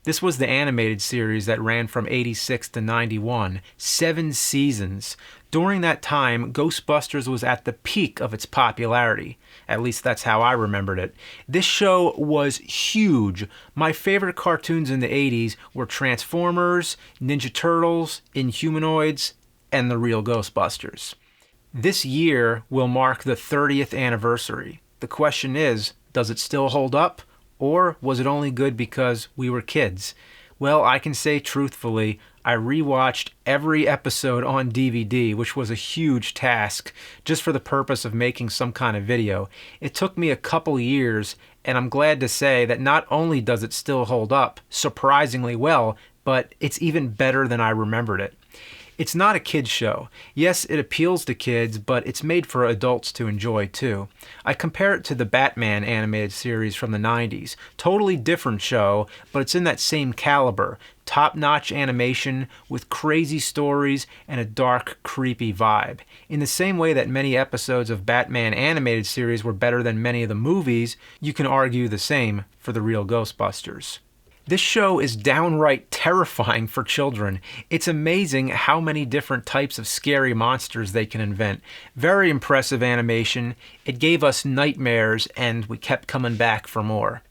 This was the animated series that ran from 86 to 91, 7 seasons. During that time, Ghostbusters was at the peak of its popularity. At least that's how I remembered it. This show was huge. My favorite cartoons in the 80s were Transformers, Ninja Turtles, Inhumanoids, and the Real Ghostbusters. This year will mark the 30th anniversary. The question is, does it still hold up? Or was it only good because we were kids? Well, I can say truthfully, I rewatched every episode on DVD, which was a huge task, just for the purpose of making some kind of video. It took me a couple years, and I'm glad to say that not only does it still hold up surprisingly well, but it's even better than I remembered it. It's not a kid's show. Yes, it appeals to kids, but it's made for adults to enjoy too. I compare it to the Batman animated series from the 90s. Totally different show, but it's in that same caliber. Top-notch animation with crazy stories and a dark, creepy vibe. In the same way that many episodes of Batman animated series were better than many of the movies, you can argue the same for the Real Ghostbusters. This show is downright terrifying for children. It's amazing how many different types of scary monsters they can invent. Very impressive animation. It gave us nightmares, and we kept coming back for more.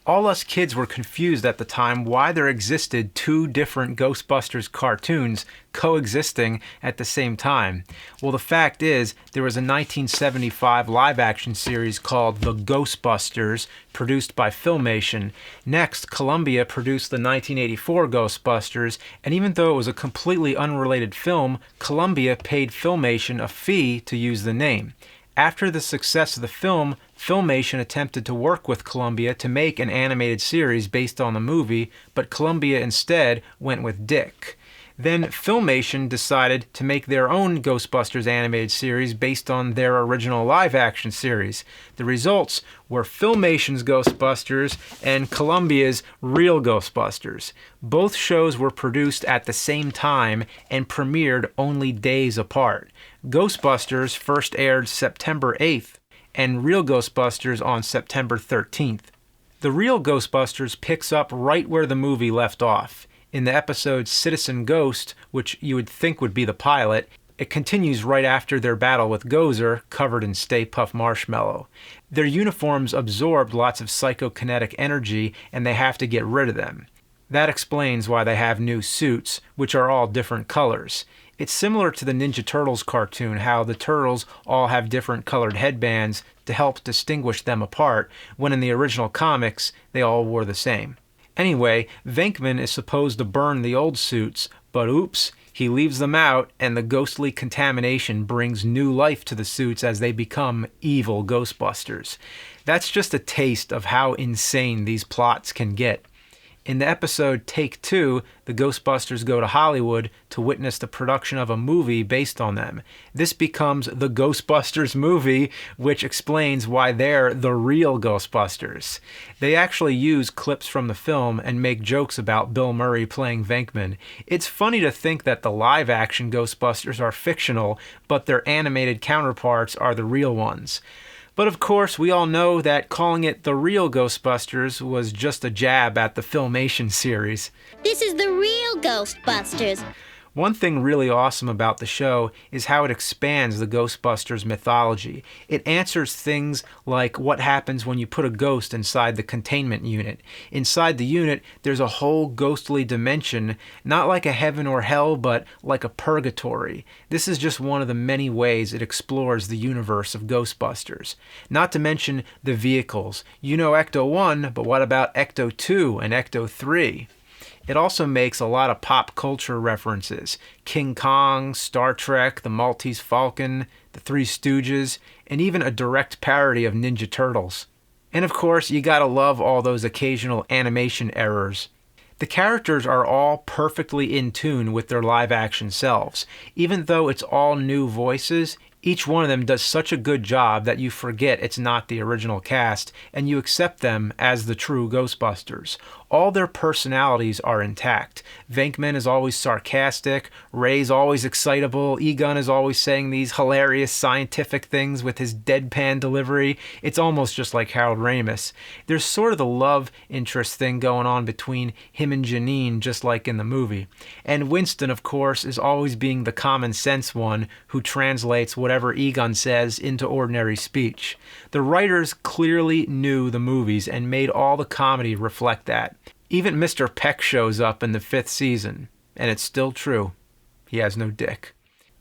All us kids were confused at the time why there existed 2 different Ghostbusters cartoons coexisting at the same time. Well, the fact is, there was a 1975 live-action series called The Ghostbusters, produced by Filmation. Next, Columbia produced the 1984 Ghostbusters, and even though it was a completely unrelated film, Columbia paid Filmation a fee to use the name. After the success of the film, Filmation attempted to work with Columbia to make an animated series based on the movie, but Columbia instead went with Dick. Then Filmation decided to make their own Ghostbusters animated series based on their original live-action series. The results were Filmation's Ghostbusters and Columbia's Real Ghostbusters. Both shows were produced at the same time and premiered only days apart. Ghostbusters first aired September 8th, and Real Ghostbusters on September 13th. The Real Ghostbusters picks up right where the movie left off. In the episode Citizen Ghost, which you would think would be the pilot, it continues right after their battle with Gozer, covered in Stay Puft Marshmallow. Their uniforms absorbed lots of psychokinetic energy, and they have to get rid of them. That explains why they have new suits, which are all different colors. It's similar to the Ninja Turtles cartoon, how the turtles all have different colored headbands to help distinguish them apart, when in the original comics, they all wore the same. Anyway, Venkman is supposed to burn the old suits, but oops, he leaves them out, and the ghostly contamination brings new life to the suits as they become evil Ghostbusters. That's just a taste of how insane these plots can get. In the episode Take 2, the Ghostbusters go to Hollywood to witness the production of a movie based on them. This becomes the Ghostbusters Movie, which explains why they're the real Ghostbusters. They actually use clips from the film and make jokes about Bill Murray playing Venkman. It's funny to think that the live-action Ghostbusters are fictional, but their animated counterparts are the real ones. But of course, we all know that calling it the Real Ghostbusters was just a jab at the Filmation series. This is the Real Ghostbusters. One thing really awesome about the show is how it expands the Ghostbusters mythology. It answers things like what happens when you put a ghost inside the containment unit. Inside the unit, there's a whole ghostly dimension, not like a heaven or hell, but like a purgatory. This is just one of the many ways it explores the universe of Ghostbusters. Not to mention the vehicles. You know Ecto-1, but what about Ecto-2 and Ecto-3? It also makes a lot of pop culture references. King Kong, Star Trek, the Maltese Falcon, the Three Stooges, and even a direct parody of Ninja Turtles. And of course, you gotta love all those occasional animation errors. The characters are all perfectly in tune with their live-action selves. Even though it's all new voices, Each one of them does such a good job that you forget it's not the original cast and you accept them as the true Ghostbusters. All their personalities are intact. Venkman is always sarcastic, Ray's always excitable, Egon is always saying these hilarious scientific things with his deadpan delivery. It's almost just like Harold Ramis. There's sort of the love interest thing going on between him and Janine, just like in the movie. And Winston, of course, is always being the common sense one who translates whatever Egon says into ordinary speech. The writers clearly knew the movies and made all the comedy reflect that. Even Mr. Peck shows up in the 5th season, and it's still true. He has no dick.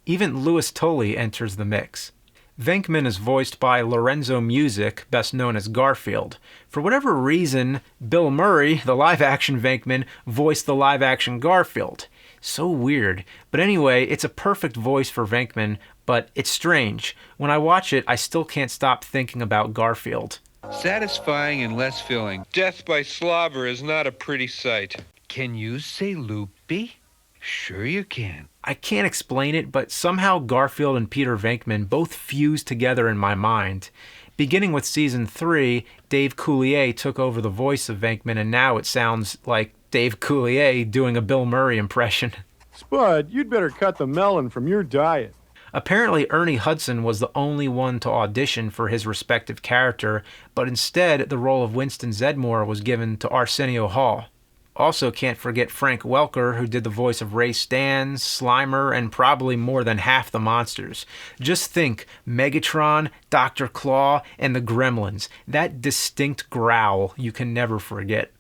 Even Louis Tully enters the mix. Venkman is voiced by Lorenzo Music, best known as Garfield. For whatever reason, Bill Murray, the live-action Venkman, voiced the live-action Garfield. So weird. But anyway, it's a perfect voice for Venkman, but it's strange. When I watch it, I still can't stop thinking about Garfield. Satisfying and less filling. Death by slobber is not a pretty sight. Can you say loopy? Sure you can. I can't explain it, but somehow Garfield and Peter Venkman both fuse together in my mind. Beginning with season 3, Dave Coulier took over the voice of Venkman, and now it sounds like Dave Coulier doing a Bill Murray impression. Spud, you'd better cut the melon from your diet. Apparently, Ernie Hudson was the only one to audition for his respective character, but instead, the role of Winston Zeddemore was given to Arsenio Hall. Also, can't forget Frank Welker, who did the voice of Ray Stantz, Slimer, and probably more than half the monsters. Just think, Megatron, Dr. Claw, and the Gremlins. That distinct growl you can never forget.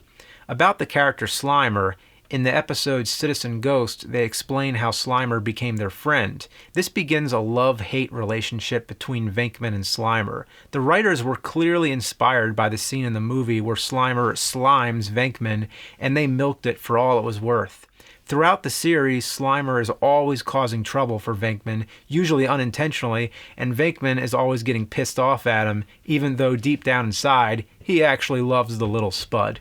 About the character Slimer, in the episode Citizen Ghost, they explain how Slimer became their friend. This begins a love-hate relationship between Venkman and Slimer. The writers were clearly inspired by the scene in the movie where Slimer slimes Venkman, and they milked it for all it was worth. Throughout the series, Slimer is always causing trouble for Venkman, usually unintentionally, and Venkman is always getting pissed off at him, even though deep down inside, he actually loves the little Spud.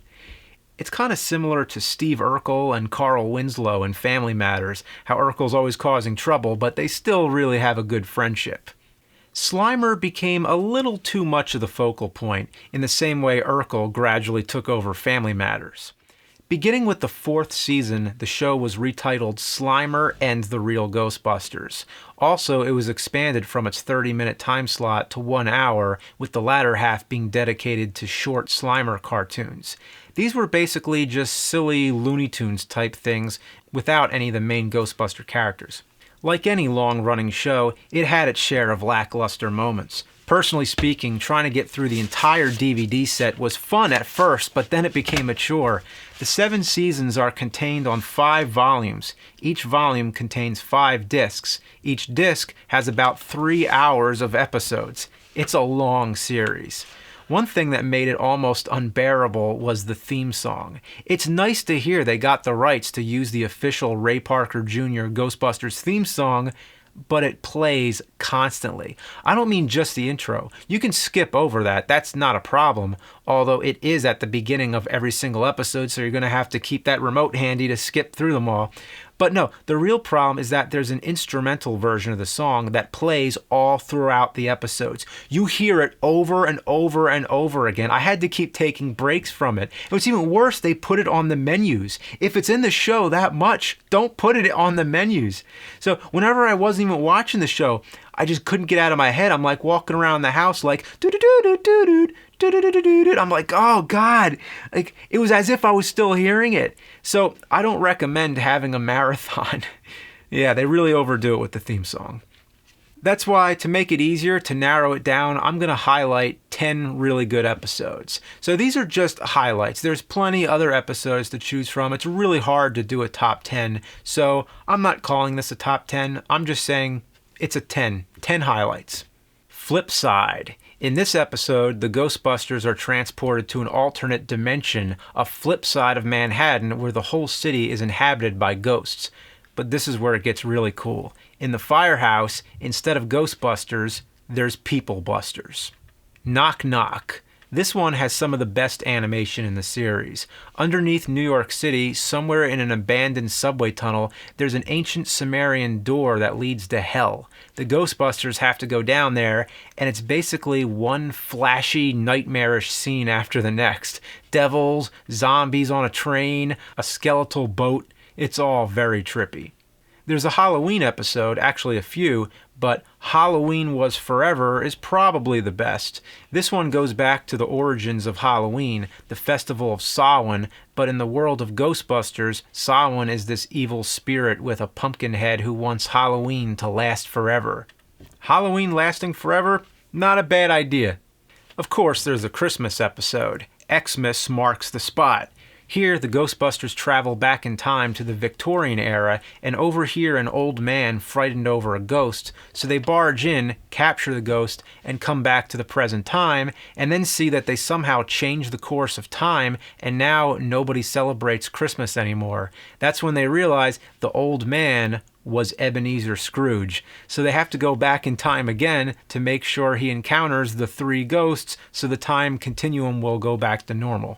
It's kind of similar to Steve Urkel and Carl Winslow in Family Matters, how Urkel's always causing trouble, but they still really have a good friendship. Slimer became a little too much of the focal point, in the same way Urkel gradually took over Family Matters. Beginning with the 4th season, the show was retitled Slimer and the Real Ghostbusters. Also, it was expanded from its 30-minute time slot to 1 hour, with the latter half being dedicated to short Slimer cartoons. These were basically just silly Looney Tunes type things without any of the main Ghostbuster characters. Like any long-running show, it had its share of lackluster moments. Personally speaking, trying to get through the entire DVD set was fun at first, but then it became a chore. The 7 seasons are contained on 5 volumes. Each volume contains 5 discs. Each disc has about 3 hours of episodes. It's a long series. One thing that made it almost unbearable was the theme song. It's nice to hear they got the rights to use the official Ray Parker Jr. Ghostbusters theme song, but it plays constantly. I don't mean just the intro. You can skip over that. That's not a problem, although it is at the beginning of every single episode, so you're going to have to keep that remote handy to skip through them all. But no, the real problem is that there's an instrumental version of the song that plays all throughout the episodes. You hear it over and over and over again. I had to keep taking breaks from it. What's even worse, they put it on the menus. If it's in the show that much, don't put it on the menus. So whenever I wasn't even watching the show, I just couldn't get out of my head. I'm like walking around the house like doo-doo-doo-doo-doo-doo. I'm like, oh God, like it was as if I was still hearing it. So I don't recommend having a marathon. Yeah, they really overdo it with the theme song. That's why, to make it easier to narrow it down, I'm going to highlight 10 really good episodes. So these are just highlights. There's plenty other episodes to choose from. It's really hard to do a top 10. So I'm not calling this a top 10. I'm just saying it's a 10 highlights. Flipside. In this episode, the Ghostbusters are transported to an alternate dimension, a flip side of Manhattan where the whole city is inhabited by ghosts. But this is where it gets really cool. In the firehouse, instead of Ghostbusters, there's People Busters. Knock Knock. This one has some of the best animation in the series. Underneath New York City, somewhere in an abandoned subway tunnel, there's an ancient Sumerian door that leads to hell. The Ghostbusters have to go down there, and it's basically one flashy, nightmarish scene after the next. Devils, zombies on a train, a skeletal boat. It's all very trippy. There's a Halloween episode, actually a few, but Halloween Was Forever is probably the best. This one goes back to the origins of Halloween, the festival of Samhain, but in the world of Ghostbusters, Samhain is this evil spirit with a pumpkin head who wants Halloween to last forever. Halloween lasting forever? Not a bad idea. Of course, there's a Christmas episode. Xmas marks the spot. Here, the Ghostbusters travel back in time to the Victorian era and overhear an old man frightened over a ghost, so they barge in, capture the ghost, and come back to the present time, and then see that they somehow changed the course of time, and now nobody celebrates Christmas anymore. That's when they realize the old man was Ebenezer Scrooge, so they have to go back in time again to make sure he encounters the three ghosts so the time continuum will go back to normal.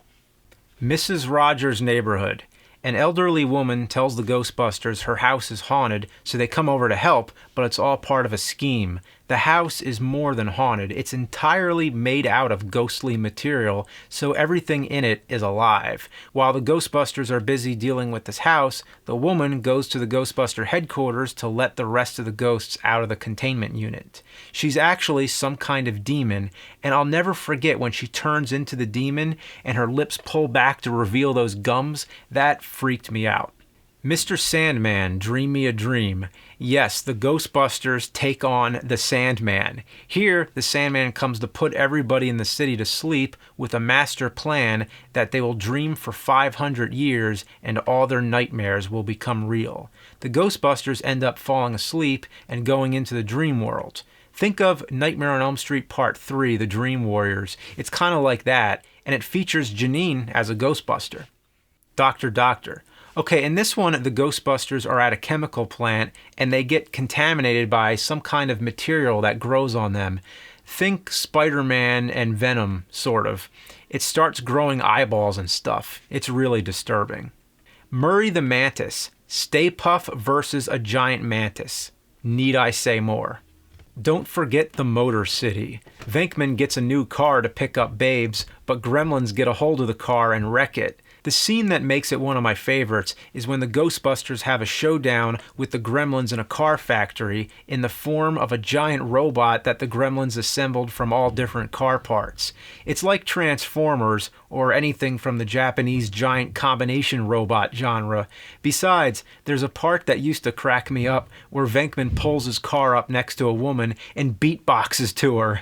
Mrs. Rogers' neighborhood. An elderly woman tells the Ghostbusters her house is haunted, so they come over to help, but it's all part of a scheme. The house is more than haunted. It's entirely made out of ghostly material, so everything in it is alive. While the Ghostbusters are busy dealing with this house, the woman goes to the Ghostbuster headquarters to let the rest of the ghosts out of the containment unit. She's actually some kind of demon, and I'll never forget when she turns into the demon and her lips pull back to reveal those gums. That freaked me out. Mr. Sandman, Dream Me a Dream. Yes, the Ghostbusters take on the Sandman. Here, the Sandman comes to put everybody in the city to sleep with a master plan that they will dream for 500 years and all their nightmares will become real. The Ghostbusters end up falling asleep and going into the dream world. Think of Nightmare on Elm Street Part 3, The Dream Warriors. It's kind of like that, and it features Janine as a Ghostbuster. Doctor. Okay, in this one, the Ghostbusters are at a chemical plant and they get contaminated by some kind of material that grows on them. Think Spider-Man and Venom, sort of. It starts growing eyeballs and stuff. It's really disturbing. Murray the Mantis. Stay Puft versus a giant mantis. Need I say more? Don't forget the Motor City. Venkman gets a new car to pick up babes, but gremlins get a hold of the car and wreck it. The scene that makes it one of my favorites is when the Ghostbusters have a showdown with the gremlins in a car factory in the form of a giant robot that the gremlins assembled from all different car parts. It's like Transformers or anything from the Japanese giant combination robot genre. Besides, there's a part that used to crack me up where Venkman pulls his car up next to a woman and beatboxes to her.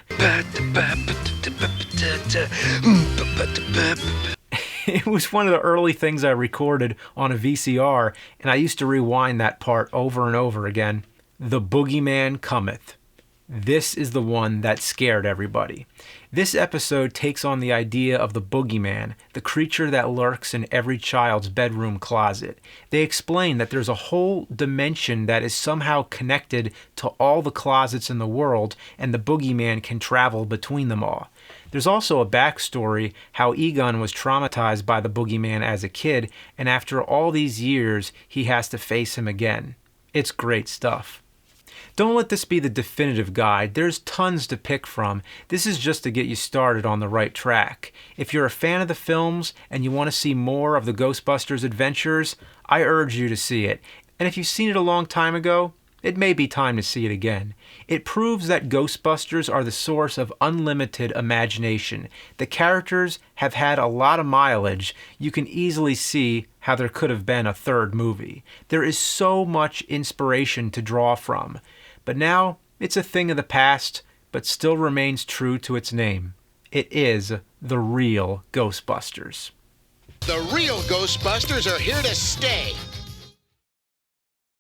It was one of the early things I recorded on a VCR, and I used to rewind that part over and over again. The Boogeyman Cometh. This is the one that scared everybody. This episode takes on the idea of the Boogeyman, the creature that lurks in every child's bedroom closet. They explain that there's a whole dimension that is somehow connected to all the closets in the world, and the Boogeyman can travel between them all. There's also a backstory how Egon was traumatized by the Boogeyman as a kid, and after all these years, he has to face him again. It's great stuff. Don't let this be the definitive guide. There's tons to pick from. This is just to get you started on the right track. If you're a fan of the films and you want to see more of the Ghostbusters adventures, I urge you to see it. And if you've seen it a long time ago, it may be time to see it again. It proves that Ghostbusters are the source of unlimited imagination. The characters have had a lot of mileage. You can easily see how there could have been a third movie. There is so much inspiration to draw from. But now, it's a thing of the past, but still remains true to its name. It is the Real Ghostbusters. The Real Ghostbusters are here to stay.